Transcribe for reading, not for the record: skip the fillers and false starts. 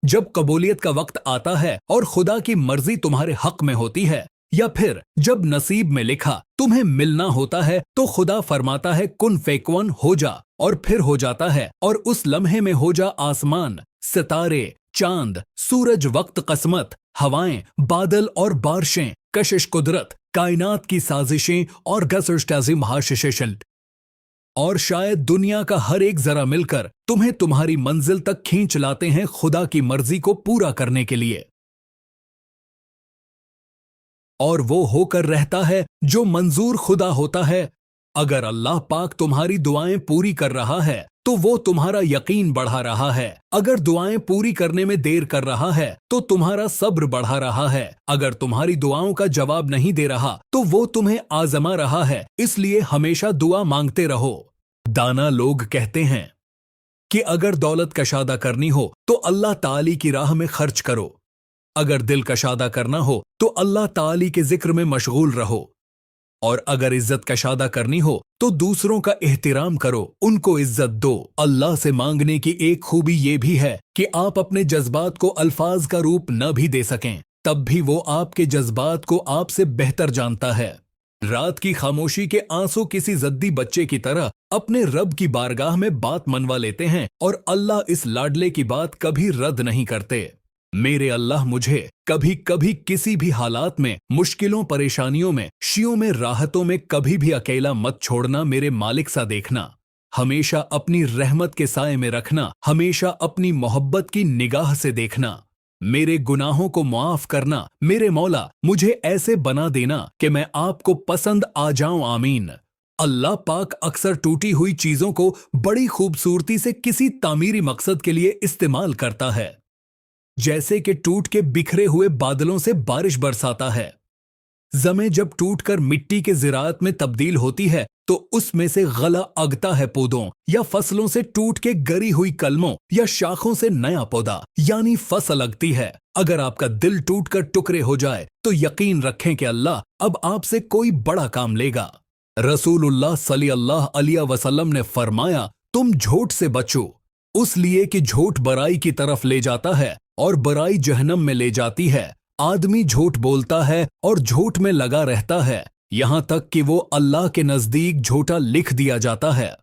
जब कबूलियत का वक्त आता है और खुदा की मर्जी तुम्हारे हक में होती है, या फिर जब नसीब में लिखा तुम्हें मिलना होता है तो खुदा फरमाता है कुन फेकवन हो जा, और फिर हो जाता है। और उस लम्हे में हो जा आसमान, सितारे, चांद, सूरज, वक्त, कस्मत, हवाएं, बादल और बारिशें, कशिश कुदरत, कायनात की साजिशें और गसरस्टाजिम हाशिशेशन, और शायद दुनिया का हर एक जरा मिलकर तुम्हें तुम्हारी मंजिल तक खींच लाते हैं खुदा की मर्जी को पूरा करने के लिए। और वो होकर रहता है जो मंजूर खुदा होता है। अगर अल्लाह पाक तुम्हारी दुआएं पूरी कर रहा है तो वो तुम्हारा यकीन बढ़ा रहा है। अगर दुआएं पूरी करने में देर कर रहा है तो तुम्हारा सब्र बढ़ा रहा है। अगर तुम्हारी दुआओं का जवाब नहीं दे रहा तो वो तुम्हें आजमा रहा है। इसलिए हमेशा दुआ मांगते रहो। दाना लोग कहते हैं कि अगर दौलत कशादा करनी हो तो अल्लाह ताली की राह में खर्च करो, अगर दिल कशादा करना हो तो अल्लाह ताली के जिक्र में मशगूल रहो, और अगर इज्जत कशादा करनी हो तो दूसरों का एहतराम करो, उनको इज्जत दो। अल्लाह से मांगने की एक खूबी ये भी है कि आप अपने जज्बात को अल्फाज का रूप न भी दे सकें, तब भी वो आपके जज्बात को आपसे बेहतर जानता है। रात की खामोशी के आंसू किसी जद्दी बच्चे की तरह अपने रब की बारगाह में बात मनवा लेते हैं, और अल्लाह इस लाडले की बात कभी रद्द नहीं करते। मेरे अल्लाह मुझे कभी कभी किसी भी हालात में, मुश्किलों परेशानियों में, शियों में, राहतों में कभी भी अकेला मत छोड़ना। मेरे मालिक सा देखना, हमेशा अपनी रहमत के साए में रखना, हमेशा अपनी मोहब्बत की निगाह से देखना। मेरे गुनाहों को माफ करना। मेरे मौला मुझे ऐसे बना देना कि मैं आपको पसंद आ जाऊं। आमीन। अल्लाह पाक अक्सर टूटी हुई चीजों को बड़ी खूबसूरती से किसी तामीरी मकसद के लिए इस्तेमाल करता है, जैसे कि टूट के बिखरे हुए बादलों से बारिश बरसाता है। ज़मीं जब टूटकर मिट्टी के ज़राअत में तब्दील होती है तो उसमें से गला अगता है पौधों या फसलों से टूट के गरी हुई कलमों या शाखों से नया पौधा यानी फसल लगती है। अगर आपका दिल टूटकर टुकड़े हो जाए तो यकीन रखें कि अल्लाह अब आपसे कोई बड़ा काम लेगा। रसूलुल्लाह सल्लल्लाहु अलैहि वसल्लम ने फरमाया, तुम झूठ से बचो, उस लिए कि झूठ बुराई की तरफ ले जाता है और बुराई जहन्नम में ले जाती है। आदमी झूठ बोलता है और झूठ में लगा रहता है, यहाँ तक कि वो अल्लाह के नजदीक झूठा लिख दिया जाता है।